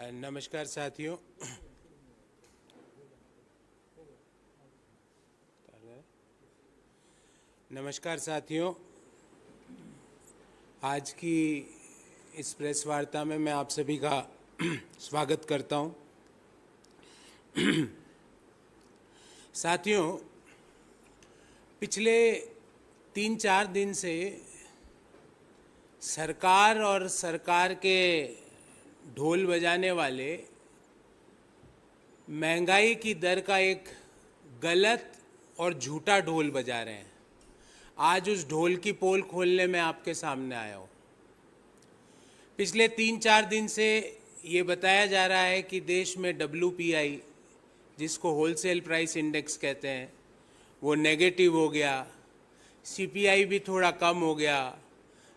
नमस्कार साथियों। आज की इस प्रेस वार्ता में मैं आप सभी का स्वागत करता हूं। साथियों, पिछले 3-4 दिन से सरकार और सरकार के ढोल बजाने वाले महंगाई की दर का एक गलत और झूठा ढोल बजा रहे हैं। आज उस ढोल की पोल खोलने में आपके सामने आया हूँ। पिछले 3-4 दिन से ये बताया जा रहा है कि देश में WPI, जिसको होलसेल प्राइस इंडेक्स कहते हैं, वो नेगेटिव हो गया, CPI भी थोड़ा कम हो गया,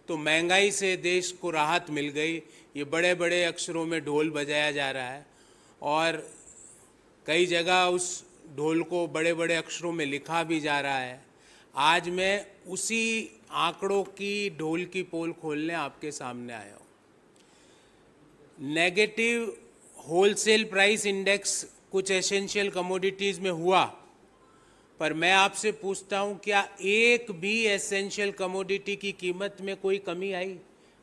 तो महंगाई से देश को राहत मिल गई। ये बड़े बड़े अक्षरों में ढोल बजाया जा रहा है और कई जगह उस ढोल को बड़े बड़े अक्षरों में लिखा भी जा रहा है। आज मैं उसी आंकड़ों की ढोल की पोल खोलने आपके सामने आया हूँ। नेगेटिव होलसेल प्राइस इंडेक्स कुछ एसेंशियल कमोडिटीज़ में हुआ, पर मैं आपसे पूछता हूँ, क्या एक भी एसेंशियल कमोडिटी की कीमत में कोई कमी आई?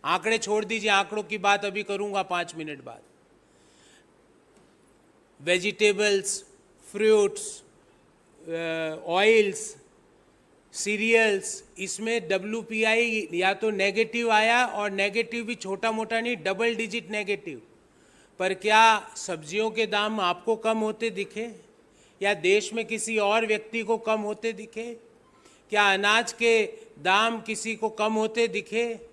आंकड़े छोड़ दीजिए, आंकड़ों की बात अभी करूँगा 5 मिनट बाद। वेजिटेबल्स, फ्रूट्स, ऑयल्स, सीरियल्स, इसमें WPI या तो नेगेटिव आया, और नेगेटिव भी छोटा मोटा नहीं, डबल डिजिट नेगेटिव। पर क्या सब्जियों के दाम आपको कम होते दिखे, या देश में किसी और व्यक्ति को कम होते दिखे? क्या अनाज के दाम किसी को कम होते दिखे?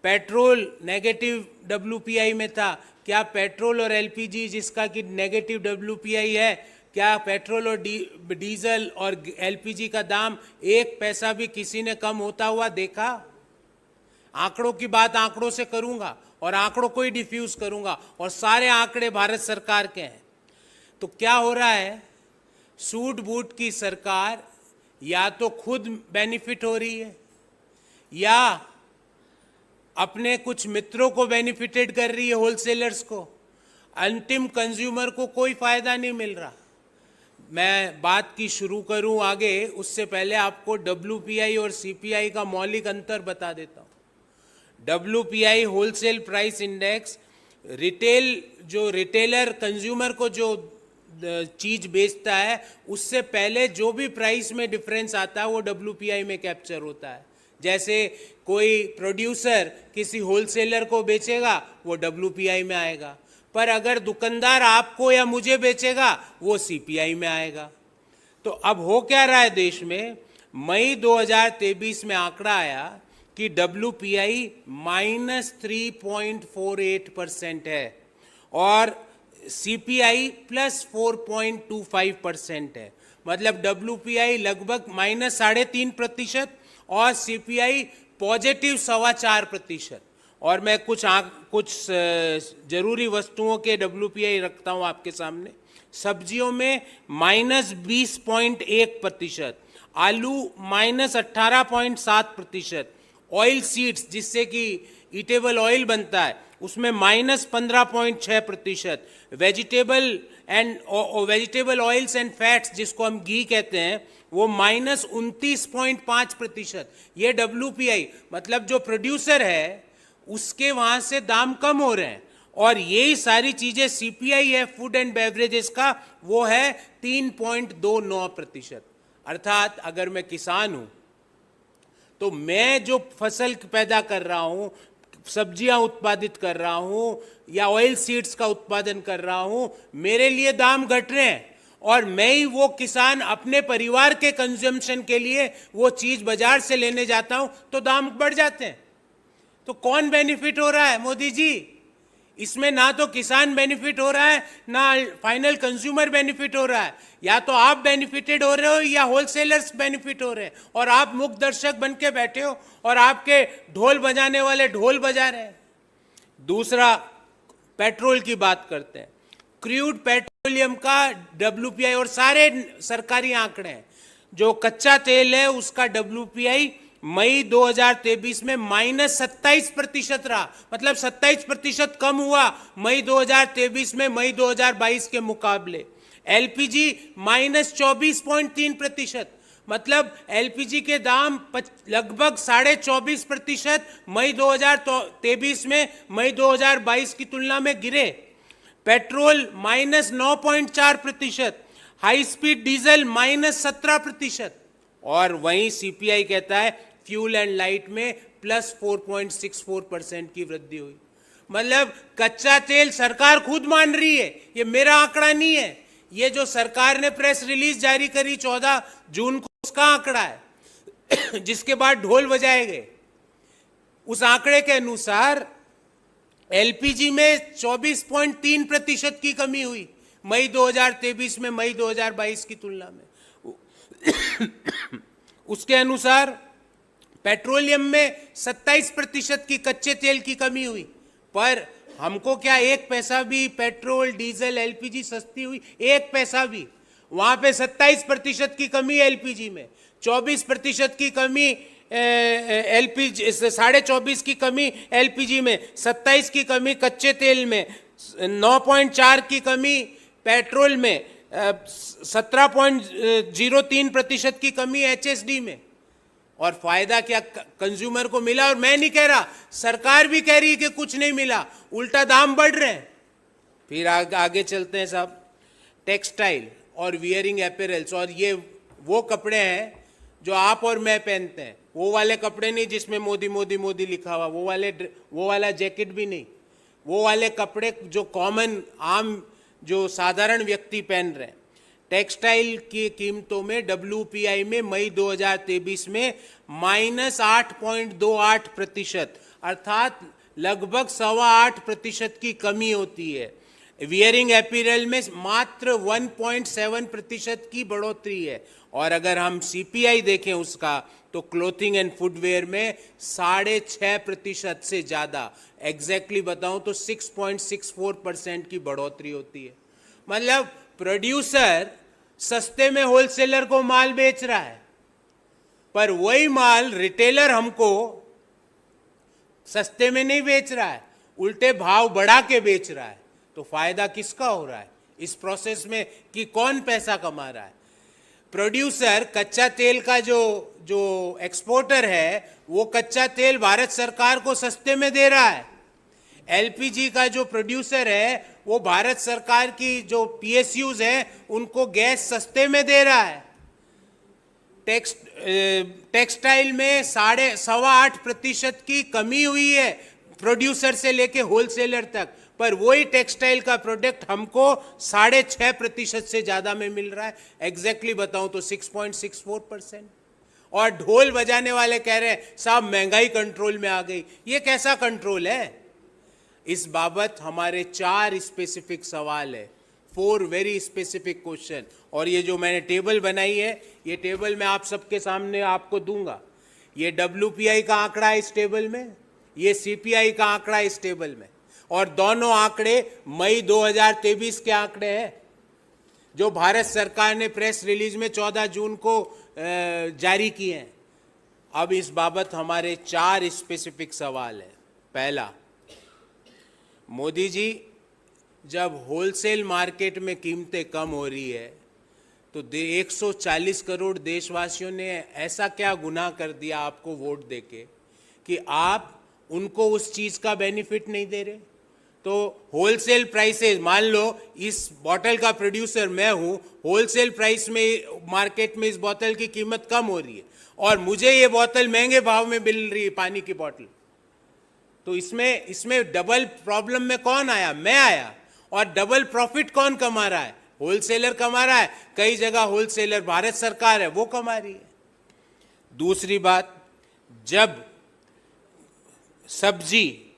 पेट्रोल नेगेटिव WPI में था, क्या पेट्रोल और LPG, जिसका कि नेगेटिव WPI है, क्या पेट्रोल और डीजल और LPG का दाम 1 पैसा भी किसी ने कम होता हुआ देखा? आंकड़ों की बात आंकड़ों से करूंगा और आंकड़ों को ही डिफ्यूज करूंगा, और सारे आंकड़े भारत सरकार के हैं। तो क्या हो रहा है? सूट बूट की सरकार या तो खुद बेनिफिट हो रही है, या अपने कुछ मित्रों को बेनिफिटेड कर रही है, होलसेलर्स को। अंतिम कंज्यूमर को कोई फायदा नहीं मिल रहा। मैं बात की शुरू करूं आगे, उससे पहले आपको WPI और CPI का मौलिक अंतर बता देता हूं। WPI होलसेल प्राइस इंडेक्स जो रिटेलर कंज्यूमर को जो चीज बेचता है, उससे पहले जो भी प्राइस में डिफरेंस आता है वो WPI में कैप्चर होता है। जैसे कोई प्रोड्यूसर किसी होलसेलर को बेचेगा, वो WPI में आएगा, पर अगर दुकानदार आपको या मुझे बेचेगा, वो CPI में आएगा। तो अब हो क्या रहा है देश में? मई 2023 में आंकड़ा आया कि WPI -3.48% है और CPI +4.25% है। मतलब WPI लगभग -3.5% और CPI पॉजिटिव 4.25%। और मैं कुछ जरूरी वस्तुओं के WPI रखता हूं आपके सामने। सब्जियों में -20.1%, आलू -18.7%, ऑयल सीड्स, जिससे कि ईटेबल ऑयल बनता है, उसमें -15.6%, वेजिटेबल ऑयल्स एंड फैट्स, जिसको हम घी कहते हैं, वो -29.5%। ये WPI मतलब जो प्रोड्यूसर है उसके वहां से दाम कम हो रहे हैं। और यही सारी चीजें CPI है फूड एंड बेवरेजेस का, वो है 3.29%। अर्थात अगर मैं किसान हूं तो मैं जो फसल पैदा कर रहा हूं, सब्जियां उत्पादित कर रहा हूं या ऑयल सीड्स का उत्पादन कर रहा हूं, मेरे लिए दाम घट रहे हैं, और मैं ही वो किसान अपने परिवार के कंजम्पशन के लिए वो चीज बाजार से लेने जाता हूं, तो दाम बढ़ जाते हैं। तो कौन बेनिफिट हो रहा है? मोदी जी। इसमें ना तो किसान बेनिफिट हो रहा है, ना फाइनल कंज्यूमर बेनिफिट हो रहा है। या तो आप बेनिफिटेड हो रहे हो या होलसेलर्स बेनिफिट हो रहे हैं, और आप मुख्य दर्शक बन के बैठे हो और आपके ढोल बजाने वाले ढोल बजा रहे हैं। दूसरा, पेट्रोल की बात करते हैं। क्रूड पेट्रोलियम का WPI, और सारे सरकारी आंकड़े हैं, जो कच्चा तेल है उसका WPI मई 2023 में -27% रहा, मतलब 27% कम हुआ मई 2023 में मई 2022 के मुकाबले। एलपीजी -24.3%, मतलब एलपीजी के दाम लगभग 24.5% मई 2023 में मई 2022 की तुलना में गिरे। पेट्रोल -9.4%, हाई स्पीड डीजल -17%, और वहीं सीपीआई कहता है फ्यूल एंड लाइट में +4.64% की वृद्धि हुई। मतलब कच्चा तेल सरकार खुद मान रही है, ये मेरा आंकड़ा नहीं है, ये जो सरकार ने प्रेस रिलीज जारी करी 14 जून को, उसका आंकड़ा है जिसके बाद ढोल बजाए गए। उस आंकड़े के अनुसार एलपीजी में 24.3% की कमी हुई मई 2023 में मई 2022 की तुलना में। उसके अनुसार पेट्रोलियम में 27% की कच्चे तेल की कमी हुई, पर हमको क्या एक पैसा भी पेट्रोल डीजल एलपीजी सस्ती हुई? एक पैसा भी। वहां पे 27% की कमी एलपीजी में, 24% की कमी एलपीजी, 24.5 की कमी एलपीजी में, 27 की कमी कच्चे तेल में, 9.4 की कमी पेट्रोल में, 17.03% की कमी एचएसडी में। और फायदा क्या कंज्यूमर को मिला? और मैं नहीं कह रहा, सरकार भी कह रही है कि कुछ नहीं मिला, उल्टा दाम बढ़ रहे हैं। फिर आगे चलते हैं साहब, टेक्सटाइल और वियरिंग अपैरल्स, और ये वो कपड़े हैं जो आप और मैं पहनते हैं, वो वाले कपड़े नहीं जिसमें मोदी मोदी मोदी लिखा हुआ, वो वाला जैकेट भी नहीं, वो वाले कपड़े जो कॉमन आम जो साधारण व्यक्ति पहन रहे हैं। टेक्सटाइल की कीमतों में डब्ल्यूपीआई में मई 2023 में -8.28%, अर्थात लगभग 8.25% की कमी होती है। वियरिंग अपैरल में मात्र 1.7% की बढ़ोतरी है। और अगर हम सीपीआई देखें उसका, तो क्लोथिंग एंड फुटवेयर में 6.5% से ज्यादा, एग्जैक्टली बताऊं तो 6.64% की बढ़ोतरी होती है। मतलब प्रोड्यूसर सस्ते में होलसेलर को माल बेच रहा है, पर वही माल रिटेलर हमको सस्ते में नहीं बेच रहा है, उल्टे भाव बढ़ा के बेच रहा है। तो फायदा किसका हो रहा है इस प्रोसेस में, कि कौन पैसा कमा रहा है? प्रोड्यूसर कच्चा तेल का जो एक्सपोर्टर है, वो कच्चा तेल भारत सरकार को सस्ते में दे रहा है। एलपीजी का जो प्रोड्यूसर है, वो भारत सरकार की जो पीएसयूज है उनको गैस सस्ते में दे रहा है। टेक्सटाइल में 8.25% की कमी हुई है प्रोड्यूसर से लेके होलसेलर तक, पर वही टेक्सटाइल का प्रोडक्ट हमको 6.5% से ज्यादा में मिल रहा है, एग्जैक्टली बताऊं तो 6.64%। और ढोल बजाने वाले कह रहे हैं साहब महंगाई कंट्रोल में आ गई। ये कैसा कंट्रोल है? इस बाबत हमारे 4 स्पेसिफिक सवाल है, 4 वेरी स्पेसिफिक क्वेश्चन। और ये जो मैंने टेबल बनाई है, ये टेबल मैं आप सबके सामने आपको दूंगा। ये डब्ल्यूपीआई का आंकड़ा है इस टेबल में, ये सीपीआई का आंकड़ा है इस टेबल में, और दोनों आंकड़े मई 2023 के आंकड़े हैं जो भारत सरकार ने प्रेस रिलीज में 14 जून को जारी किए हैं। अब इस बाबत हमारे 4 स्पेसिफिक सवाल है। पहला, मोदी जी, जब होलसेल मार्केट में कीमतें कम हो रही है तो 140 करोड़ देशवासियों ने ऐसा क्या गुनाह कर दिया आपको वोट देके कि आप उनको उस चीज का बेनिफिट नहीं दे रहे? तो होलसेल प्राइसेस, मान लो इस बोतल का प्रोड्यूसर मैं हूं, होलसेल प्राइस में मार्केट में इस बोतल की कीमत कम हो रही है और मुझे ये बोतल महंगे भाव में मिल रही है, पानी की बोतल। तो इसमें डबल प्रॉब्लम में कौन आया? मैं आया। और डबल प्रॉफिट कौन कमा रहा है? होलसेलर कमा रहा है। कई जगह होलसेलर भारत सरकार है, वो कमा रही है। दूसरी बात, जब सब्जी,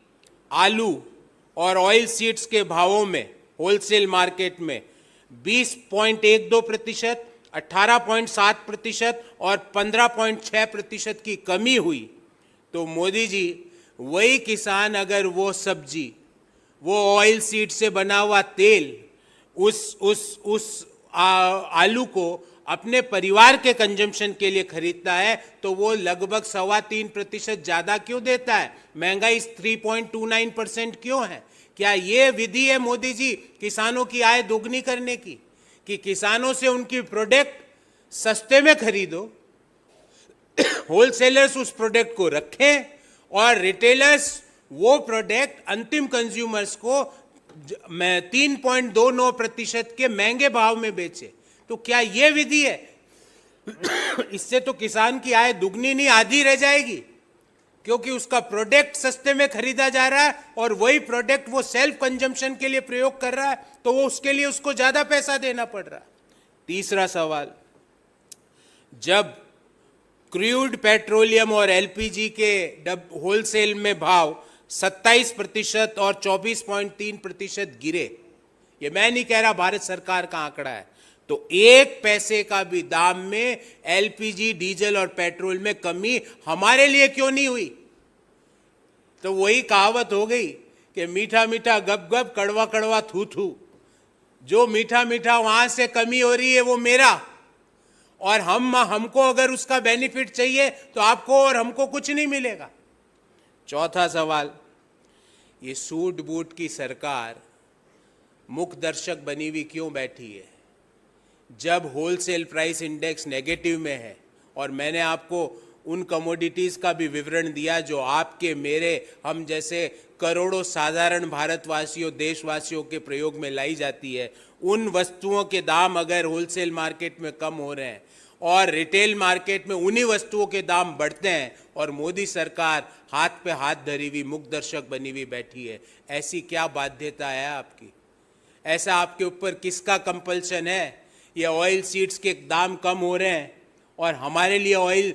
आलू और ऑयल सीड्स के भावों में होलसेल मार्केट में 20.12%, 18.7% और 15.6% की कमी हुई, तो मोदी जी, वही किसान अगर वो सब्जी, वो ऑयल सीड से बना हुआ तेल, उस आलू को अपने परिवार के कंजम्पशन के लिए खरीदता है तो वो लगभग 3.25% ज्यादा क्यों देता है? महंगाई 3.29% क्यों है? क्या ये विधि है मोदी जी किसानों की आय दोगुनी करने की, कि किसानों से उनकी प्रोडक्ट सस्ते में खरीदो, होलसेलर्स उस प्रोडक्ट को रखें और रिटेलर्स वो प्रोडक्ट अंतिम कंज्यूमर्स को 3.29% के महंगे भाव में बेचे? तो क्या ये विधि है? इससे तो किसान की आय दुगनी नहीं आधी रह जाएगी, क्योंकि उसका प्रोडक्ट सस्ते में खरीदा जा रहा है और वही प्रोडक्ट वो सेल्फ कंजम्पशन के लिए प्रयोग कर रहा है, तो वो उसके लिए उसको ज्यादा पैसा देना पड़ रहा है। तीसरा सवाल, जब क्रूड पेट्रोलियम और एलपीजी के होलसेल में भाव 27% और 24.3% गिरे, ये मैं नहीं कह रहा, भारत सरकार का आंकड़ा है, तो 1 पैसे का भी दाम में एलपीजी, डीजल और पेट्रोल में कमी हमारे लिए क्यों नहीं हुई? तो वही कहावत हो गई कि मीठा मीठा गप गप, कड़वा कड़वा थू थू। जो मीठा मीठा वहां से कमी हो रही है वो मेरा, और हमको अगर उसका बेनिफिट चाहिए तो आपको और हमको कुछ नहीं मिलेगा। चौथा सवाल, ये सूट बूट की सरकार मुख दर्शक बनी हुई क्यों बैठी है जब होलसेल प्राइस इंडेक्स नेगेटिव में है? और मैंने आपको उन कमोडिटीज का भी विवरण दिया जो आपके, मेरे, हम जैसे करोड़ों साधारण भारतवासियों, देशवासियों के प्रयोग में लाई जाती है। उन वस्तुओं के दाम अगर होलसेल मार्केट में कम हो रहे हैं और रिटेल मार्केट में उन्हीं वस्तुओं के दाम बढ़ते हैं और मोदी सरकार हाथ पे हाथ धरी हुई मुख दर्शक बनी हुई बैठी है, ऐसी क्या बाध्यता है आपकी? ऐसा आपके ऊपर किसका कंपल्शन है? ये ऑयल सीड्स के दाम कम हो रहे हैं और हमारे लिए ऑयल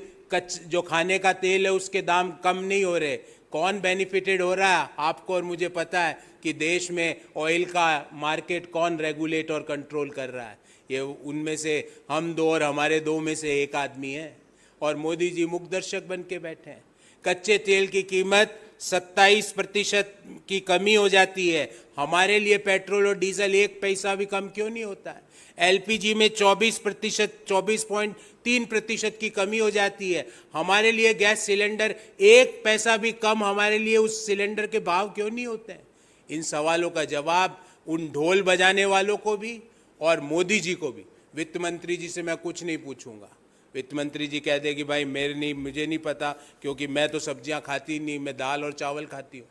जो खाने का तेल है उसके दाम कम नहीं हो रहे। कौन बेनिफिटेड हो रहा है? आपको और मुझे पता है कि देश में ऑयल का मार्केट कौन रेगुलेट और कंट्रोल कर रहा है। ये उनमें से हम दो और हमारे दो में से एक आदमी है, और मोदी जी मुखदर्शक बन के बैठे हैं। कच्चे तेल की कीमत 27% की कमी हो जाती है, हमारे लिए पेट्रोल और डीजल 1 पैसा भी कम क्यों नहीं होता है? एलपीजी में 24.3% की कमी हो जाती है, हमारे लिए गैस सिलेंडर 1 पैसा भी कम, हमारे लिए उस सिलेंडर के भाव क्यों नहीं होते हैं? इन सवालों का जवाब उन ढोल बजाने वालों को भी और मोदी जी को भी। वित्त मंत्री जी से मैं कुछ नहीं पूछूंगा। वित्त मंत्री जी कह दे कि भाई मुझे नहीं पता, क्योंकि मैं तो सब्जियां खाती नहीं, मैं दाल और चावल खाती हूँ,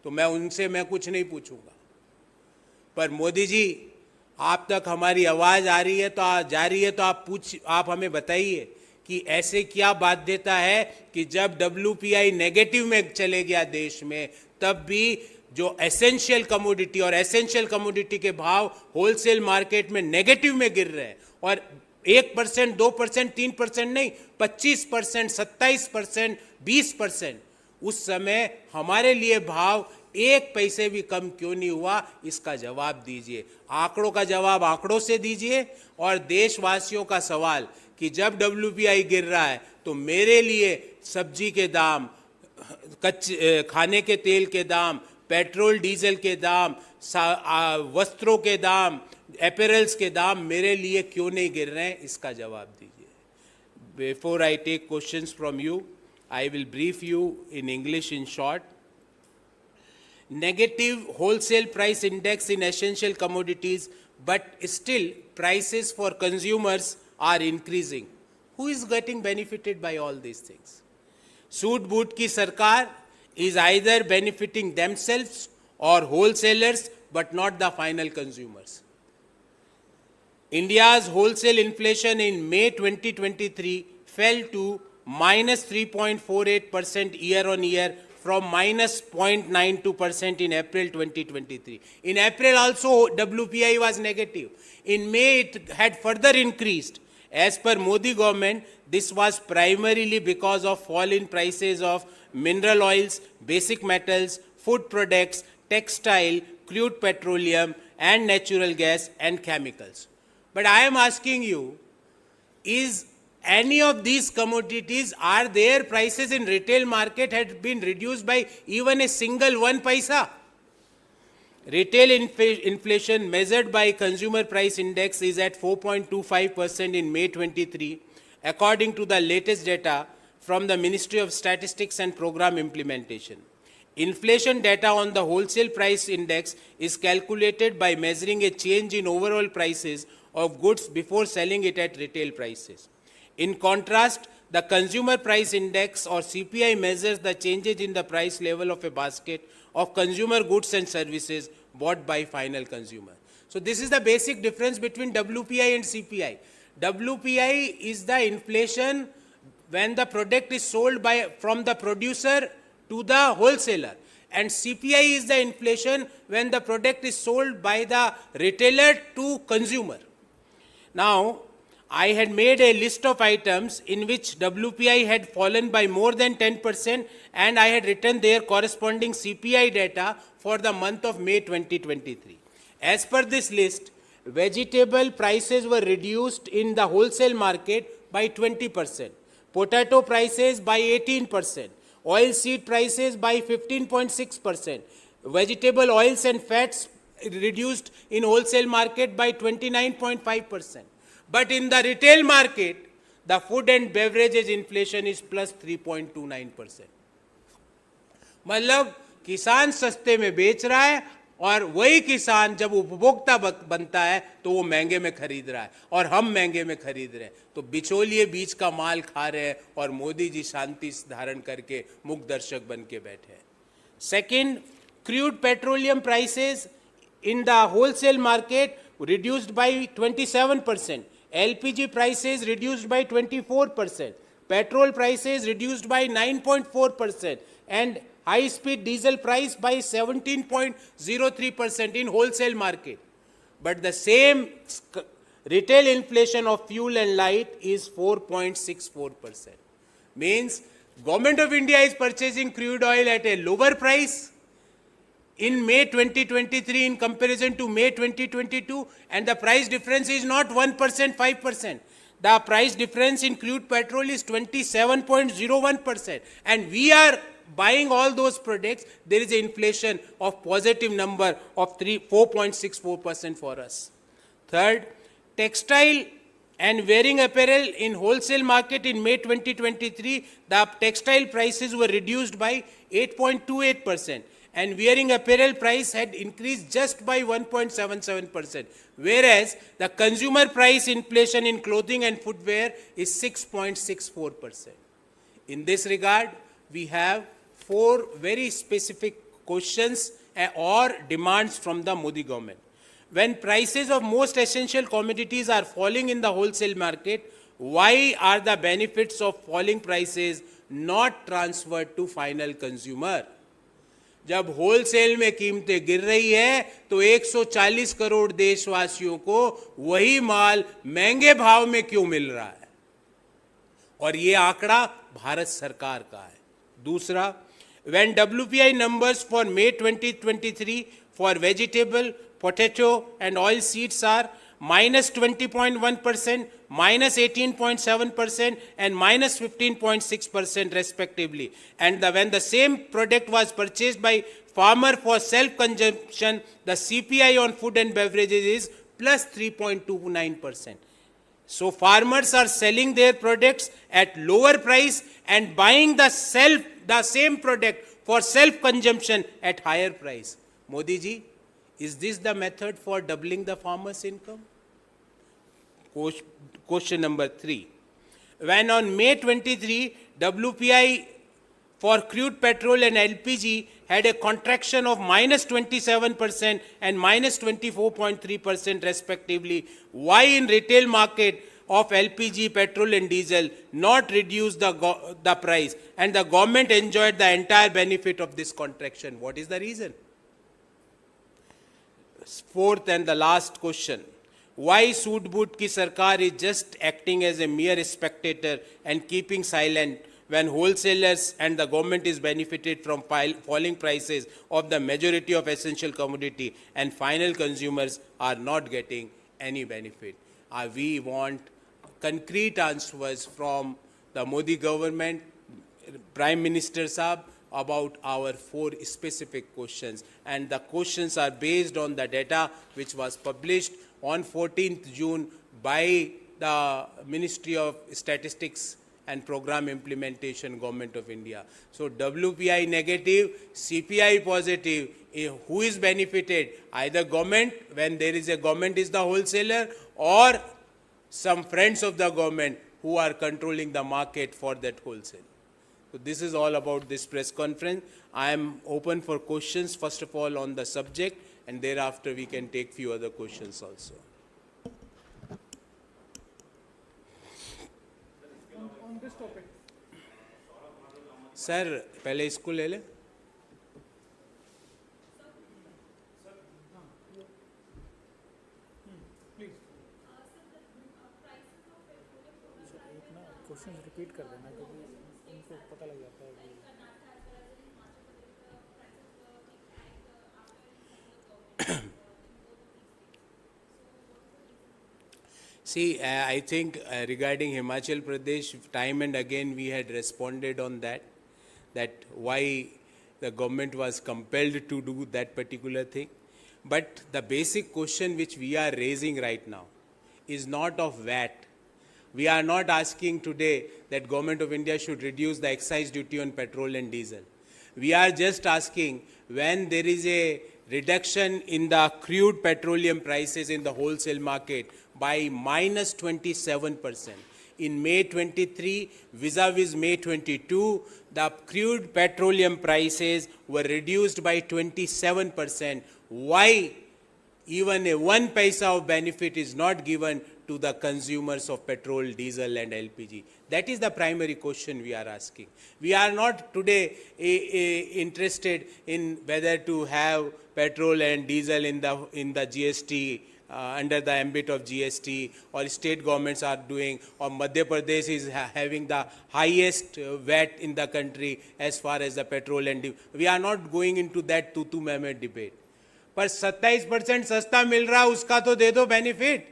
तो उनसे मैं कुछ नहीं पूछूंगा। पर मोदी जी, आप तक हमारी आवाज आ रही है तो जा रही है, तो आप हमें बताइए कि ऐसे क्या बाध्यता है कि जब WPI नेगेटिव में चले गया देश में, तब भी जो एसेंशियल कमोडिटी और एसेंशियल कमोडिटी के भाव होलसेल मार्केट में नेगेटिव में गिर रहे हैं, और 1%, 2%, 3% नहीं, 25%, 27%, 20%, उस समय हमारे लिए भाव 1 पैसे भी कम क्यों नहीं हुआ? इसका जवाब दीजिए। आंकड़ों का जवाब आंकड़ों से दीजिए, और देशवासियों का सवाल कि जब WPI गिर रहा है तो मेरे लिए सब्जी के दाम, खाने के तेल के दाम, पेट्रोल डीजल के दाम, वस्त्रों के दाम, अपैरल्स के दाम मेरे लिए क्यों नहीं गिर रहे हैं? इसका जवाब दीजिए। Before I take questions from you, I will brief you in English in short. Negative wholesale price index in essential commodities, but still prices for consumers are increasing. Who is getting benefited by all these things? Suit boot की सरकार is either benefiting themselves or wholesalers, but not the final consumers. India's wholesale inflation in May 2023 fell to -3.48% year on year from -0.92% in April 2023. In April also WPI was negative. In May it had further increased. As per Modi government, this was primarily because of fall in prices of mineral oils, basic metals, food products, textile, crude petroleum and natural gas and chemicals. But I am asking you, is any of these commodities, are their prices in retail market had been reduced by even a single 1 paisa? Retail inflation measured by Consumer Price Index is at 4.25% in May 23, according to the latest data from the Ministry of Statistics and Program Implementation. Inflation data on the wholesale price index is calculated by measuring a change in overall prices of goods before selling it at retail prices. In contrast, the Consumer Price Index or CPI measures the changes in the price level of a basket of consumer goods and services bought by final consumer. So this is the basic difference between WPI and CPI. WPI is the inflation when the product is sold from the producer to the wholesaler, and CPI is the inflation when the product is sold by the retailer to consumer. Now, I had made a list of items in which WPI had fallen by more than 10%, and I had written their corresponding CPI data for the month of May 2023. As per this list, vegetable prices were reduced in the wholesale market by 20%, potato prices by 18%, oilseed prices by 15.6%, vegetable oils and fats reduced in wholesale market by 29.5%. But in the retail market, the food and beverages inflation is plus 3.29%. मतलब किसान सस्ते में बेच रहा है और वही किसान जब उपभोक्ता बनता है तो वो महंगे में खरीद रहा है और हम महंगे में खरीद रहे हैं. तो बिचौलिए बीच का माल खा रहे हैं और मोदी जी शांति धारण करके मुख दर्शक बन के बैठे हैं. Second, crude petroleum prices in the wholesale market reduced by 27%. LPG prices reduced by 24%. Petrol prices reduced by 9.4%. And high-speed diesel price by 17.03% in wholesale market. But the same retail inflation of fuel and light is 4.64%. Means Government of India is purchasing crude oil at a lower price in May 2023 in comparison to May 2022, and the price difference is not 1%, 5%. The price difference in crude petrol is 27.01%, and we are buying all those products. There is an inflation of positive number of 4.64% for us. Third, textile and wearing apparel in wholesale market in May 2023, the textile prices were reduced by 8.28%. And wearing apparel price had increased just by 1.77%, whereas the consumer price inflation in clothing and footwear is 6.64%. In this regard, we have 4 very specific questions or demands from the Modi government. When prices of most essential commodities are falling in the wholesale market, why are the benefits of falling prices not transferred to final consumer? जब wholesale में कीमतें गिर रही है तो 140 करोड़ देशवासियों को वही माल महंगे भाव में क्यों मिल रहा है? और ये आंकड़ा भारत सरकार का है. दूसरा, when WPI numbers for May 2023 for vegetable, potato and oil seeds are minus 20.1%, minus 18.7% and minus 15.6% respectively. And when the same product was purchased by farmer for self-consumption, the CPI on food and beverages is plus 3.29%. So farmers are selling their products at lower price and buying the same product for self-consumption at higher price. Modi ji, is this the method for doubling the farmer's income? Question number 3. When on May 23, WPI for crude petrol and LPG had a contraction of minus 27% and minus 24.3% respectively, why in retail market of LPG, petrol and diesel not reduce the price and the government enjoyed the entire benefit of this contraction? What is the reason? Fourth and the last question. Why Sood-Boot ki Sarkar is just acting as a mere spectator and keeping silent when wholesalers and the government is benefited from falling prices of the majority of essential commodity and final consumers are not getting any benefit? We want concrete answers from the Modi government, Prime Minister Saab, about our 4 specific questions, and the questions are based on the data which was published on 14th June by the Ministry of Statistics and Program Implementation, Government of India. So WPI negative, CPI positive, who is benefited? Either government, when there is a government is the wholesaler, or some friends of the government who are controlling the market for that wholesale. So this is all about this press conference. I am open for questions, first of all on the subject, and thereafter we can take few other questions also. On this topic. Sir, पहले इसको ले ले. Question repeat कर देना क्योंकि उनको पता लग जाता है कि See, I think regarding Himachal Pradesh, time and again we had responded on that why the government was compelled to do that particular thing. But the basic question which we are raising right now is not of VAT. We are not asking today that Government of India should reduce the excise duty on petrol and diesel. We are just asking, when there is a reduction in the crude petroleum prices in the wholesale market by minus 27%. In May 23 vis-a-vis May 22, the crude petroleum prices were reduced by 27%. Why even a 1 paisa of benefit is not given to the consumers of petrol, diesel and LPG? That is the primary question we are asking. We are not today interested in whether to have petrol and diesel in the GST, under the ambit of GST, or state governments are doing, or Madhya Pradesh is having the highest VAT in the country as far as the petrol and diesel. We are not going into that तू मैं debate. पर 27% सस्ता मिल रहा उसका तो दे दो benefit.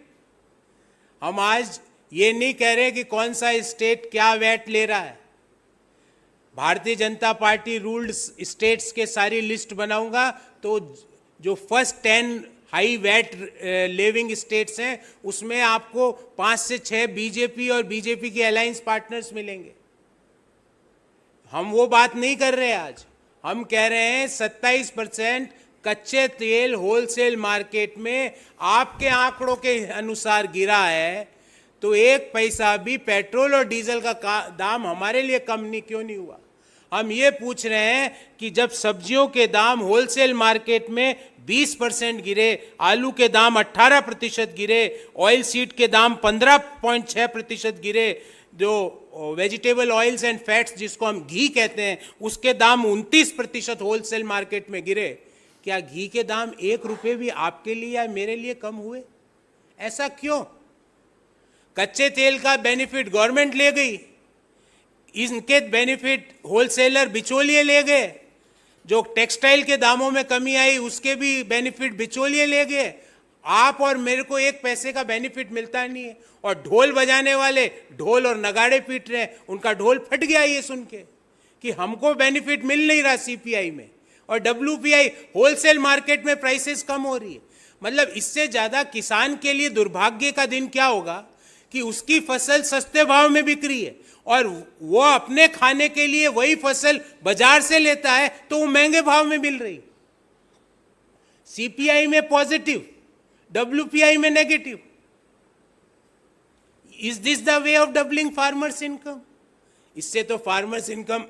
हम आज ये नहीं कह रहे कि कौन सा स्टेट क्या वैट ले रहा है. Bharatiya Janata party ruled states के सारी लिस्ट बनाऊंगा तो जो first 10 high VAT levying states हैं उसमें आपको 5 से 6 बीजेपी और बीजेपी के अलायंस पार्टनर्स मिलेंगे. हम वो बात नहीं कर रहे आज. हम कह रहे हैं 27% कच्चे तेल होलसेल मार्केट में आपके आंकड़ों के अनुसार गिरा है, तो 1 पैसा भी पेट्रोल और डीजल का दाम हमारे लिए कम नहीं क्यों नहीं हुआ. हम ये पूछ रहे हैं कि जब सब्जियों के दाम होलसेल मार्केट में 20% गिरे, आलू के दाम 18% गिरे, ऑयल सीड के दाम 15.6% गिरे, जो वेजिटेबल ऑयल्स एंड फैट्स जिसको हम घी कहते हैं उसके दाम 29% होलसेल मार्केट में गिरे, क्या घी के दाम 1 रुपये भी आपके लिए या मेरे लिए कम हुए? ऐसा क्यों? कच्चे तेल का बेनिफिट गवर्नमेंट ले गई, इनके बेनिफिट होलसेलर बिचौलिए ले गए. जो टेक्सटाइल के दामों में कमी आई उसके भी बेनिफिट बिचौलिए ले गए. आप और मेरे को 1 पैसे का बेनिफिट मिलता नहीं है. और ढोल बजाने वाले ढोल और नगाड़े पीट रहे हैं, उनका ढोल फट गया ये सुन के कि हमको बेनिफिट मिल नहीं रहा सीपीआई में, और डब्ल्यूपीआई होलसेल मार्केट में प्राइसेस कम हो रही है. मतलब इससे ज्यादा किसान के लिए दुर्भाग्य का दिन क्या होगा कि उसकी फसल सस्ते भाव में बिक रही है और वो अपने खाने के लिए वही फसल बाजार से लेता है तो वो महंगे भाव में मिल रही. सीपीआई में पॉजिटिव, डब्ल्यूपीआई में negative. Is this the way of doubling farmers income? इससे तो फार्मर्स इनकम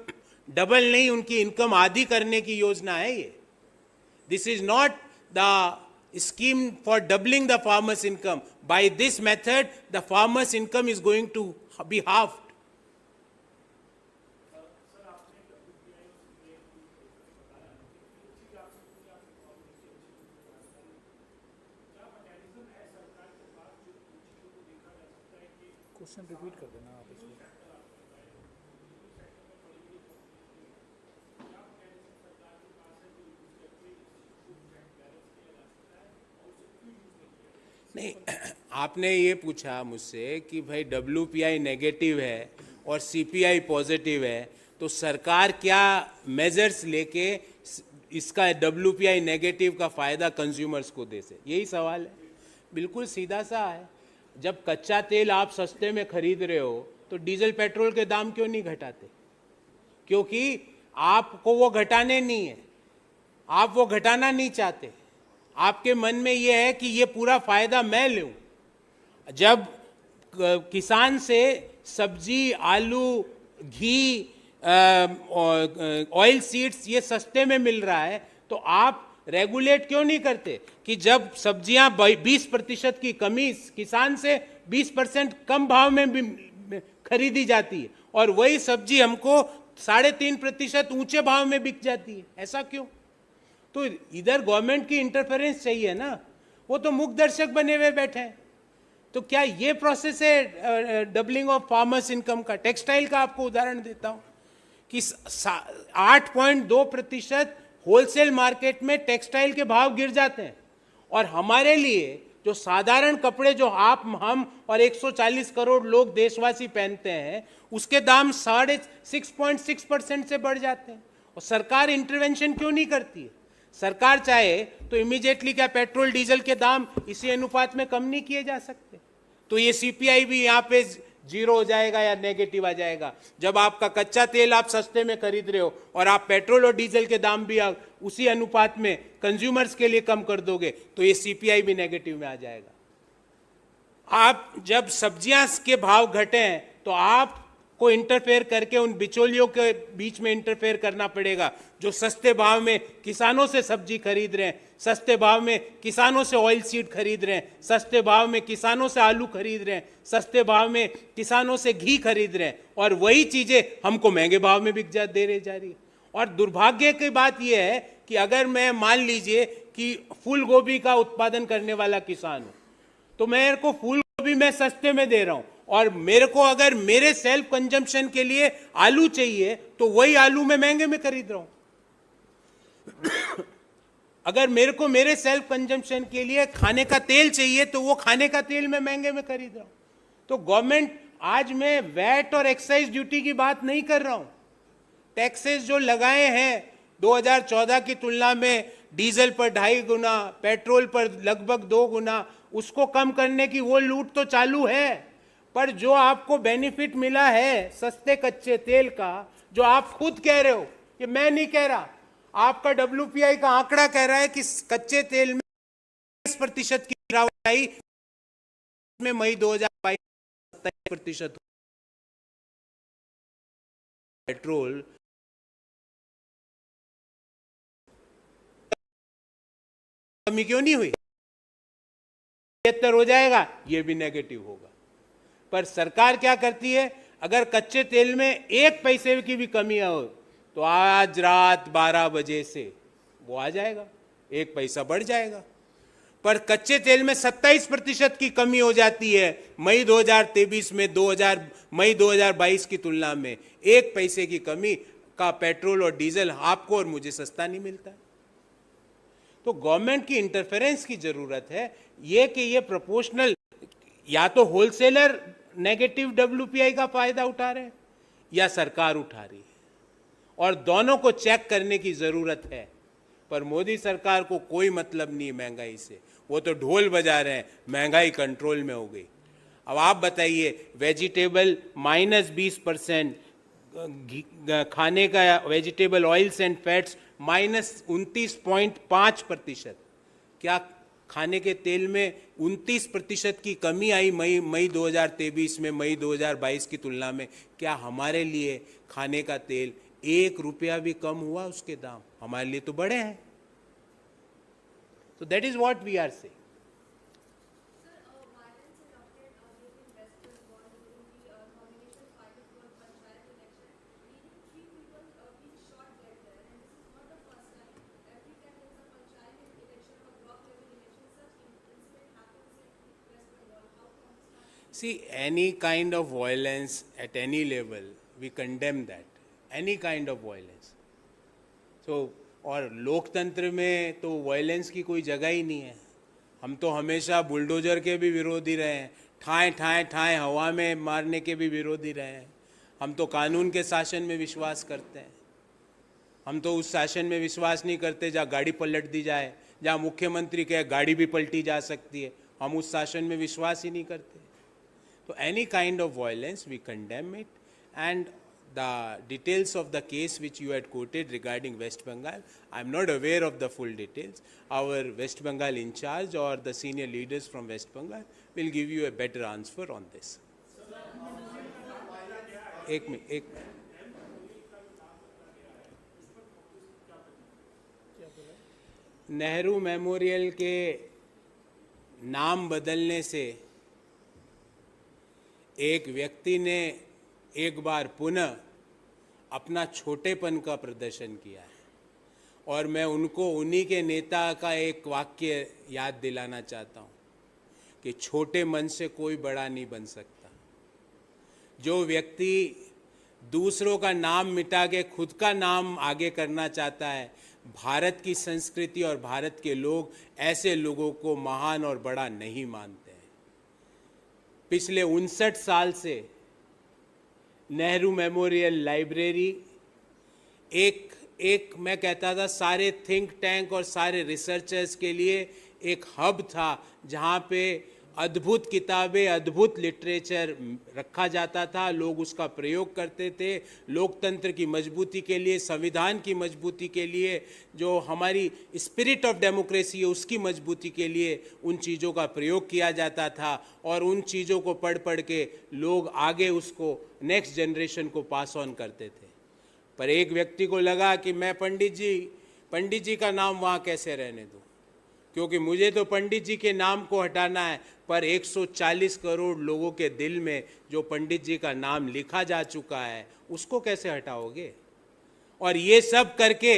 डबल नहीं, उनकी इनकम आधी करने की योजना है ये. This is not the scheme for doubling the farmers' income. By this method, the farmers' income is going to be halved. Question repeat कर देना आप इसमें. नहीं, आपने ये पूछा मुझसे कि भाई WPI नेगेटिव है और CPI पॉजिटिव है, तो सरकार क्या मेजर्स लेके इसका WPI नेगेटिव का फायदा कंज्यूमर्स को दे से, यही सवाल है। बिल्कुल सीधा सा है। जब कच्चा तेल आप सस्ते में खरीद रहे हो तो डीजल पेट्रोल के दाम क्यों नहीं घटाते? क्योंकि आपको वो घटाने नहीं है, आप वो घटाना नहीं चाहते। आपके मन में ये है कि ये पूरा फायदा मैं लूं। जब किसान से सब्जी, आलू, घी, ऑयल सीड्स ये सस्ते में मिल रहा है, तो आप रेगुलेट क्यों नहीं करते कि जब सब्जियां 20% की कमी किसान से 20% कम भाव में खरीदी जाती है और वही सब्जी हमको 3.5% ऊंचे भाव में बिक जाती है, ऐसा क्यों? तो इधर गवर्नमेंट की इंटरफेरेंस चाहिए ना, वो तो मूक दर्शक बने हुए बैठे हैं। तो क्या ये प्रोसेस है डबलिंग ऑफ फार्मर्स इनकम का? टेक्सटाइल का आपको उदाहरण देता हूं कि 8.2% होलसेल मार्केट में टेक्सटाइल के भाव गिर जाते हैं और हमारे लिए जो साधारण कपड़े जो हम और 140 करोड़ लोग देशवासी पहनते हैं उसके दाम 6.6% से बढ़ जाते हैं। और सरकार इंटरवेंशन क्यों नहीं करती है? सरकार चाहे तो इमीडिएटली क्या पेट्रोल डीजल के दाम इसी अनुपात में कम नहीं किए जा सकते? तो ये CPI भी यहाँ पे 0 हो जाएगा या नेगेटिव आ जाएगा। जब आपका कच्चा तेल आप सस्ते में खरीद रहे हो और आप पेट्रोल और डीजल के दाम भी उसी अनुपात में कंज्यूमर्स के लिए कम कर दोगे तो ये CPI भी नेगेटिव में आ जाएगा। आप जब सब्जियां के भाव घटे हैं तो आपको इंटरफेयर करके उन बिचौलियों के बीच में इंटरफेयर करना पड़ेगा जो सस्ते भाव में किसानों से सब्जी खरीद रहे हैं, सस्ते भाव में किसानों से ऑयल सीड खरीद रहे हैं, सस्ते भाव में किसानों से आलू खरीद रहे हैं, सस्ते भाव में किसानों से घी खरीद रहे हैं और वही चीजें हमको महंगे भाव में बिक दे रही जा रही है। और दुर्भाग्य की बात यह है कि अगर मैं मान लीजिए कि फूल गोभी का उत्पादन करने वाला किसान हूं तो मेरे को फूल गोभी मैं सस्ते में दे रहा हूं और मेरे को अगर मेरे सेल्फ कंजम्पशन के लिए आलू चाहिए तो वही आलू मैं महंगे में खरीद रहा हूं। अगर मेरे को मेरे सेल्फ कंजम्पशन के लिए खाने का तेल चाहिए तो वो खाने का तेल मैं महंगे में खरीद रहा हूं। तो गवर्नमेंट, आज मैं वैट और एक्साइज ड्यूटी की बात नहीं कर रहा हूं। टैक्सेस जो लगाए हैं 2014 की तुलना में डीजल पर 2.5 गुना, पेट्रोल पर लगभग 2 गुना, उसको कम करने की वो लूट तो चालू है। पर जो आपको बेनिफिट मिला है सस्ते कच्चे तेल का, जो आप खुद कह रहे हो, ये मैं नहीं कह रहा, आपका WPI का आंकड़ा कह रहा है कि कच्चे तेल में 20% की गिरावट आई में मई 2022 27%। पेट्रोल कमी क्यों नहीं हुई? 73 हो जाएगा, ये भी नेगेटिव होगा। पर सरकार क्या करती है, अगर कच्चे तेल में 1 पैसे की भी कमी हो तो आज रात 12 बजे से वो आ जाएगा, 1 पैसा बढ़ जाएगा। पर कच्चे तेल में 27% की कमी हो जाती है मई 2023 में मई 2022 की तुलना में 1 पैसे की कमी का पेट्रोल और डीजल आपको और मुझे सस्ता नहीं मिलता। तो गवर्नमेंट की इंटरफेरेंस की जरूरत है, ये कि ये प्रोपोर्शनल, या तो होलसेलर नेगेटिव WPI का फायदा उठा रहे हैं या सरकार उठा रही है, और दोनों को चेक करने की जरूरत है। पर मोदी सरकार को कोई मतलब नहीं महंगाई से, वो तो ढोल बजा रहे हैं महंगाई कंट्रोल में हो गई। अब आप बताइए, वेजिटेबल -20%, खाने का वेजिटेबल ऑयल्स एंड फैट्स -29.5%। क्या खाने के तेल में 29% की कमी आई मई 2023 में मई 2022 की तुलना में? क्या हमारे लिए खाने का तेल 1 रुपया भी कम हुआ उसके दाम? हमारे लिए तो बढ़े हैं। तो that is what we are saying. See, any kind of violence at any level, we condemn that. Any kind of violence. So, और लोकतंत्र में तो वायलेंस की कोई जगह ही नहीं है। हम तो हमेशा बुलडोजर के भी विरोधी रहे हैं, ठाए ठाए ठाए हवा में मारने के भी विरोधी रहे हैं। हम तो कानून के शासन में विश्वास करते हैं। हम तो उस शासन में विश्वास नहीं करते जहाँ गाड़ी पलट दी जाए, जहाँ मुख्यमंत्री कहे गाड़ी भी पलटी जा सकती है। हम उस शासन में विश्वास ही नहीं करते। तो any kind of violence we condemn it, and the details of the case which you had quoted regarding West Bengal, I am not aware of the full details. Our West Bengal in charge or the senior leaders from West Bengal will give you a better answer on this. एक Nehru memorial के नाम बदलने से एक व्यक्ति ने एक बार पुनः अपना छोटेपन का प्रदर्शन किया है, और मैं उनको उन्हीं के नेता का एक वाक्य याद दिलाना चाहता हूँ कि छोटे मन से कोई बड़ा नहीं बन सकता। जो व्यक्ति दूसरों का नाम मिटा के खुद का नाम आगे करना चाहता है, भारत की संस्कृति और भारत के लोग ऐसे लोगों को महान और बड़ा नहीं मानते हैं। पिछले 59 साल से नेहरू मेमोरियल लाइब्रेरी एक मैं कहता था सारे थिंक टैंक और सारे रिसर्चर्स के लिए एक हब था, जहाँ पे अद्भुत किताबें, अद्भुत लिटरेचर रखा जाता था। लोग उसका प्रयोग करते थे लोकतंत्र की मजबूती के लिए, संविधान की मजबूती के लिए, जो हमारी स्पिरिट ऑफ डेमोक्रेसी है उसकी मजबूती के लिए उन चीज़ों का प्रयोग किया जाता था, और उन चीज़ों को पढ़ पढ़ के लोग आगे उसको नेक्स्ट जनरेशन को पास ऑन करते थे। पर एक व्यक्ति को लगा कि मैं पंडित जी का नाम वहाँ कैसे रहने दूँ, क्योंकि मुझे तो पंडित जी के नाम को हटाना है, पर 140 करोड़ लोगों के दिल में जो पंडित जी का नाम लिखा जा चुका है उसको कैसे हटाओगे। और ये सब करके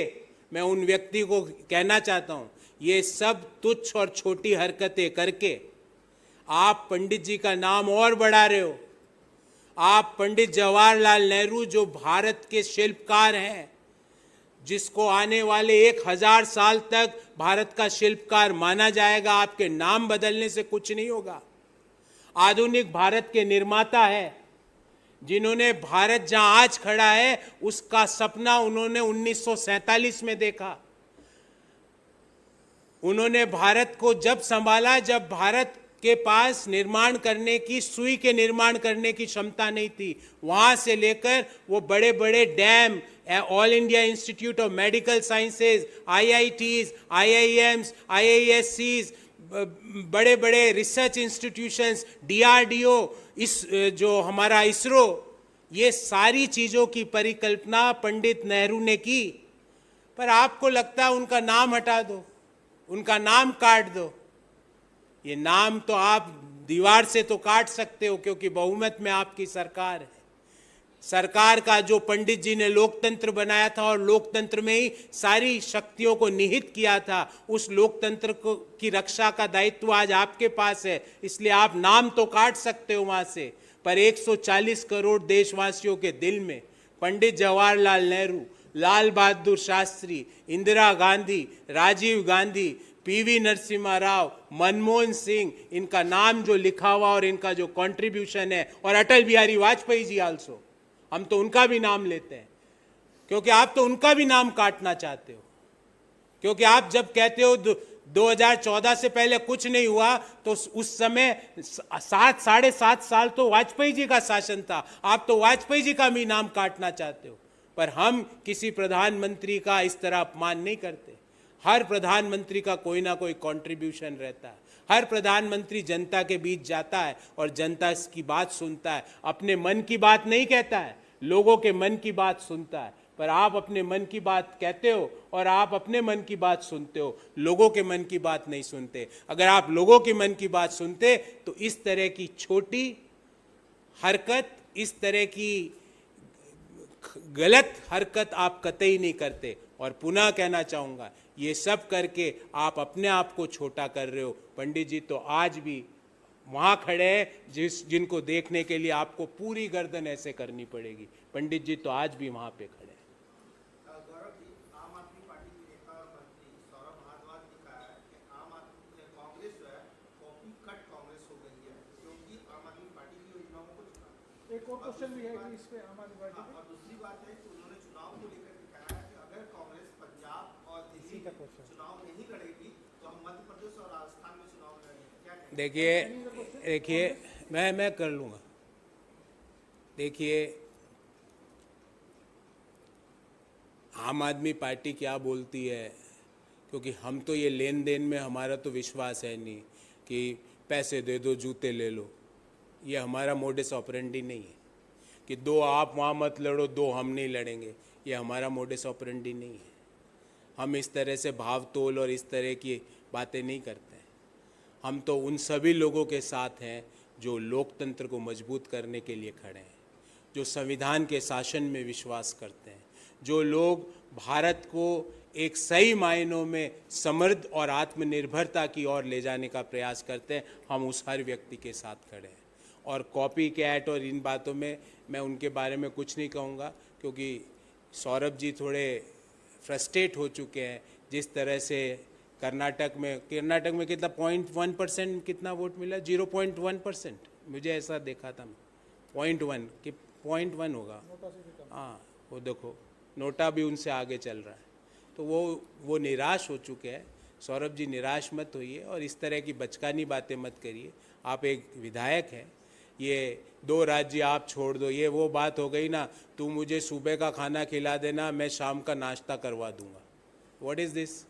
मैं उन व्यक्ति को कहना चाहता हूँ, ये सब तुच्छ और छोटी हरकतें करके आप पंडित जी का नाम और बढ़ा रहे हो। आप पंडित जवाहरलाल नेहरू जो भारत के शिल्पकार हैं, जिसको आने वाले 1000 साल तक भारत का शिल्पकार माना जाएगा, आपके नाम बदलने से कुछ नहीं होगा। आधुनिक भारत के निर्माता है, जिन्होंने भारत जहां आज खड़ा है उसका सपना उन्होंने 1947 में देखा। उन्होंने भारत को जब संभाला, जब भारत के पास निर्माण करने की, सुई के निर्माण करने की क्षमता नहीं थी। वहां से लेकर वो बड़े बड़े dam, all India institute of medical sciences, IITs, IIMs, IISCs, बड़े बड़े रिसर्च इंस्टीट्यूशंस, DRDO, इस जो हमारा इसरो, ये सारी चीज़ों की परिकल्पना पंडित नेहरू ने की। पर आपको लगता है उनका नाम हटा दो, उनका नाम काट दो। ये नाम तो आप दीवार से तो काट सकते हो, क्योंकि बहुमत में आपकी सरकार है। सरकार का जो पंडित जी ने लोकतंत्र बनाया था और लोकतंत्र में ही सारी शक्तियों को निहित किया था, उस लोकतंत्र को की रक्षा का दायित्व आज आपके पास है। इसलिए आप नाम तो काट सकते हो वहां से, पर 140 करोड़ देशवासियों के दिल में पंडित जवाहरलाल नेहरू, लाल बहादुर शास्त्री, इंदिरा गांधी, राजीव गांधी, PV नरसिम्हा राव, मनमोहन सिंह, इनका नाम जो लिखा हुआ और इनका जो कंट्रीब्यूशन है, और अटल बिहारी वाजपेयी जी आल्सो, हम तो उनका भी नाम लेते हैं, क्योंकि आप तो उनका भी नाम काटना चाहते हो। क्योंकि आप जब कहते हो 2014 से पहले कुछ नहीं हुआ, तो उस समय 7.5 साल तो वाजपेयी जी का शासन था। आप तो वाजपेयी जी का भी नाम काटना चाहते हो। पर हम किसी प्रधानमंत्री का इस तरह अपमान नहीं करते। हर प्रधानमंत्री का कोई ना कोई कंट्रीब्यूशन रहता है। हर प्रधानमंत्री जनता के बीच जाता है और जनता की बात सुनता है। अपने मन की बात नहीं कहता है, लोगों के मन की बात सुनता है। पर आप अपने मन की बात कहते हो और आप अपने मन की बात सुनते हो, लोगों के मन की बात नहीं सुनते। अगर आप लोगों के मन की बात सुनते तो इस तरह की छोटी हरकत, इस तरह की गलत हरकत आप कतई नहीं करते। और पुनः कहना चाहूँगा, ये सब करके आप अपने आप को छोटा कर रहे हो। पंडित जी तो आज भी वहाँ खड़े हैं जिनको देखने के लिए आपको पूरी गर्दन ऐसे करनी पड़ेगी। पंडित जी तो आज भी वहाँ पे खड़े हैं। गौरव जी, आम आदमी पार्टी के नेता और मंत्री सौरभ भारद्वाज ने कहा है कि आम आदमी कांग्रेस जो है कॉपी कट कांग्रेस हो गई है, क्योंकि आम आदमी पार्टी की योजनाओं को चुना। एक और क्वेश्चन भी है कि इस पे आम आदमी पार्टी पे और दूसरी बात है कि उन्होंने चुनाव को लेकर के कहा है कि अगर कांग्रेस पंजाब और दिल्ली इसी का क्वेश्चन चुनाव नहीं लड़ेगी तो हम मध्य प्रदेश और राजस्थान में चुनाव लड़ेंगे, क्या कहेंगे? देखिए मैं कर लूँगा। देखिए, आम आदमी पार्टी क्या बोलती है, क्योंकि हम तो ये लेन देन में हमारा तो विश्वास है नहीं कि पैसे दे दो जूते ले लो। ये हमारा मोडस ऑपरेंडी नहीं है कि दो आप वहाँ मत लड़ो दो हम नहीं लड़ेंगे। ये हमारा मोडस ऑपरेंडी नहीं है। हम इस तरह से भाव तोल और इस तरह की बातें नहीं करते हैं। हम तो उन सभी लोगों के साथ हैं जो लोकतंत्र को मजबूत करने के लिए खड़े हैं, जो संविधान के शासन में विश्वास करते हैं, जो लोग भारत को एक सही मायनों में समृद्ध और आत्मनिर्भरता की ओर ले जाने का प्रयास करते हैं। हम उस हर व्यक्ति के साथ खड़े हैं। और कॉपी कैट और इन बातों में मैं उनके बारे में कुछ नहीं कहूँगा, क्योंकि सौरभ जी थोड़े फ्रस्ट्रेट हो चुके हैं। जिस तरह से कर्नाटक में कितना 0.1% कितना वोट मिला, 0.1%, मुझे ऐसा देखा था मैं 0.1 कि 0.1 होगा। हाँ, वो देखो नोटा भी उनसे आगे चल रहा है। तो वो निराश हो चुके हैं। सौरभ जी निराश मत होइए और इस तरह की बचकानी बातें मत करिए। आप एक विधायक हैं, ये 2 राज्य आप छोड़ दो, ये वो बात हो गई ना, तू मुझे सुबह का खाना खिला देना मैं शाम का नाश्ता करवा दूंगा। What is this?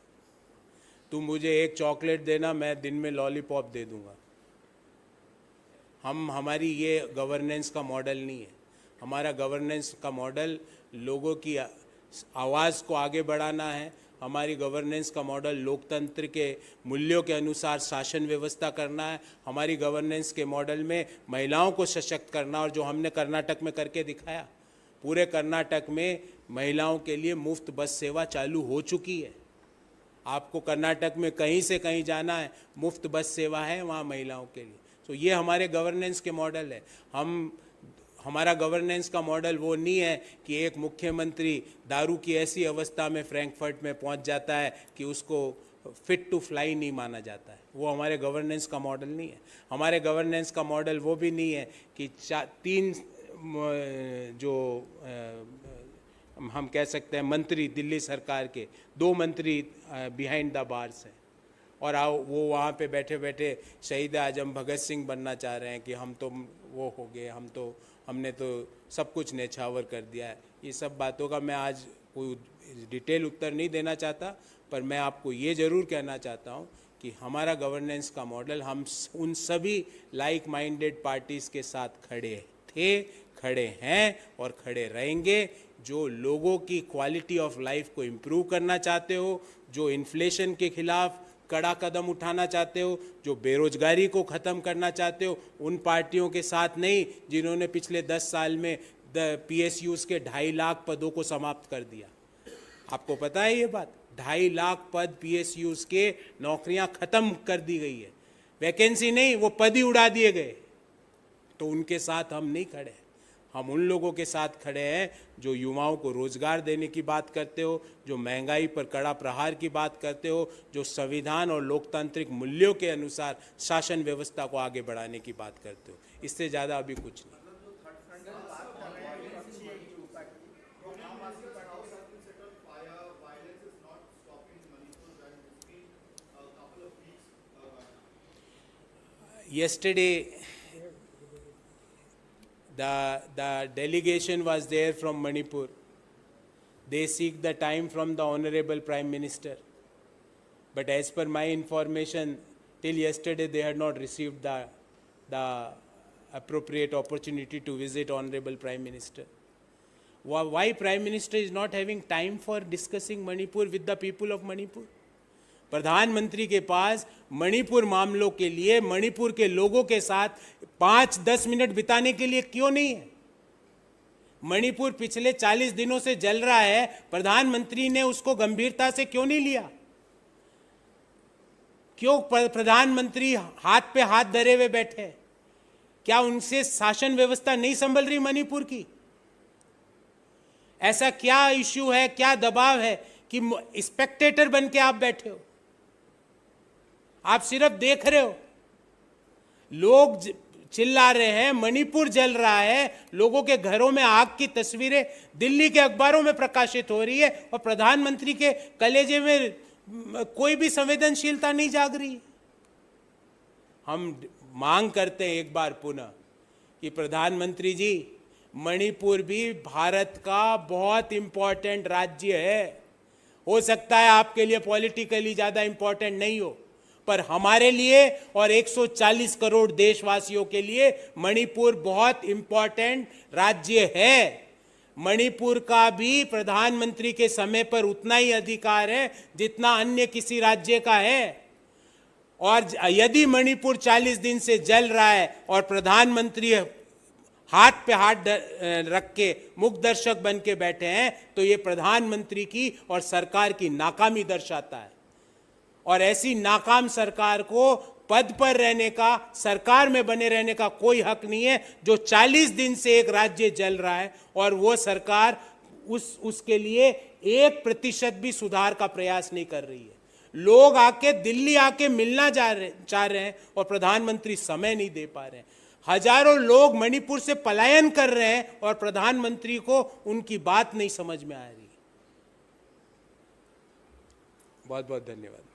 तू मुझे एक चॉकलेट देना मैं दिन में लॉलीपॉप दे दूंगा। हमारी ये गवर्नेंस का मॉडल नहीं है। हमारा गवर्नेंस का मॉडल लोगों की आवाज़ को आगे बढ़ाना है। हमारी गवर्नेंस का मॉडल लोकतंत्र के मूल्यों के अनुसार शासन व्यवस्था करना है। हमारी गवर्नेंस के मॉडल में महिलाओं को सशक्त करना, और जो हमने कर्नाटक में करके दिखाया, पूरे कर्नाटक में महिलाओं के लिए मुफ्त बस सेवा चालू हो चुकी है। आपको कर्नाटक में कहीं से कहीं जाना है, मुफ्त बस सेवा है वहाँ महिलाओं के लिए। तो ये हमारे गवर्नेंस के मॉडल है। हमारा गवर्नेंस का मॉडल वो नहीं है कि एक मुख्यमंत्री दारू की ऐसी अवस्था में फ्रैंकफर्ट में पहुंच जाता है कि उसको फिट टू फ्लाई नहीं माना जाता है। वो हमारे गवर्नेंस का मॉडल नहीं है। हमारे गवर्नेंस का मॉडल वो भी नहीं है कि 3 जो हम कह सकते हैं मंत्री दिल्ली सरकार के 2 मंत्री बिहाइंड द बार्स हैं और वो वहाँ पे बैठे बैठे शहीद आजम भगत सिंह बनना चाह रहे हैं कि हम तो वो हो गए, हमने तो सब कुछ नेछावर कर दिया है। ये सब बातों का मैं आज कोई डिटेल उत्तर नहीं देना चाहता, पर मैं आपको ये ज़रूर कहना चाहता हूँ कि हमारा गवर्नेंस का मॉडल हम उन सभी लाइक माइंडेड पार्टीज़ के साथ खड़े थे, खड़े हैं और खड़े रहेंगे। जो लोगों की क्वालिटी ऑफ लाइफ को इम्प्रूव करना चाहते हो, जो इन्फ्लेशन के खिलाफ कड़ा कदम उठाना चाहते हो, जो बेरोजगारी को ख़त्म करना चाहते हो, उन पार्टियों के साथ नहीं जिन्होंने पिछले 10 साल में PSUs के 2.5 लाख पदों को समाप्त कर दिया। आपको पता है ये बात? 2.5 लाख पद PSUs के नौकरियां ख़त्म कर दी गई है। वैकेंसी नहीं, वो पद ही उड़ा दिए गए। तो उनके साथ हम नहीं खड़े। हम उन लोगों के साथ खड़े हैं जो युवाओं को रोजगार देने की बात करते हो, जो महंगाई पर कड़ा प्रहार की बात करते हो, जो संविधान और लोकतांत्रिक मूल्यों के अनुसार शासन व्यवस्था को आगे बढ़ाने की बात करते हो। इससे ज़्यादा अभी कुछ नहीं। Yesterday, the delegation was there from Manipur. They seek the time from the Honorable Prime Minister. But as per my information, till yesterday they had not received the appropriate opportunity to visit Honorable Prime Minister. Why Prime Minister is not having time for discussing Manipur with the people of Manipur? प्रधानमंत्री के पास मणिपुर मामलों के लिए मणिपुर के लोगों के साथ 5-10 minute बिताने के लिए क्यों नहीं है? मणिपुर पिछले 40 दिनों से जल रहा है, प्रधानमंत्री ने उसको गंभीरता से क्यों नहीं लिया? क्यों प्रधानमंत्री हाथ पे हाथ धरे हुए बैठे? क्या उनसे शासन व्यवस्था नहीं संभल रही मणिपुर की? ऐसा क्या इश्यू है, क्या दबाव है कि स्पेक्टेटर बन के आप बैठे हो? आप सिर्फ देख रहे हो। लोग चिल्ला रहे हैं, मणिपुर जल रहा है, लोगों के घरों में आग की तस्वीरें दिल्ली के अखबारों में प्रकाशित हो रही है और प्रधानमंत्री के कलेजे में कोई भी संवेदनशीलता नहीं जाग रही। हम मांग करते हैं एक बार पुनः कि प्रधानमंत्री जी, मणिपुर भी भारत का बहुत इंपॉर्टेंट राज्य है। हो सकता है आपके लिए पॉलिटिकली ज्यादा इंपॉर्टेंट नहीं हो, पर हमारे लिए और 140 करोड़ देशवासियों के लिए मणिपुर बहुत इंपॉर्टेंट राज्य है। मणिपुर का भी प्रधानमंत्री के समय पर उतना ही अधिकार है जितना अन्य किसी राज्य का है। और यदि मणिपुर 40 दिन से जल रहा है और प्रधानमंत्री हाथ पे हाथ रख के मुख दर्शक बन के बैठे हैं, तो ये प्रधानमंत्री की और सरकार की नाकामी दर्शाता है। और ऐसी नाकाम सरकार को पद पर रहने का, सरकार में बने रहने का कोई हक नहीं है, जो 40 दिन से एक राज्य जल रहा है और वो सरकार उसके लिए 1% भी सुधार का प्रयास नहीं कर रही है। लोग आके दिल्ली आके मिलना चाह रहे हैं और प्रधानमंत्री समय नहीं दे पा रहे हैं। हजारों लोग मणिपुर से पलायन कर रहे हैं और प्रधानमंत्री को उनकी बात नहीं समझ में आ रही। बहुत बहुत धन्यवाद।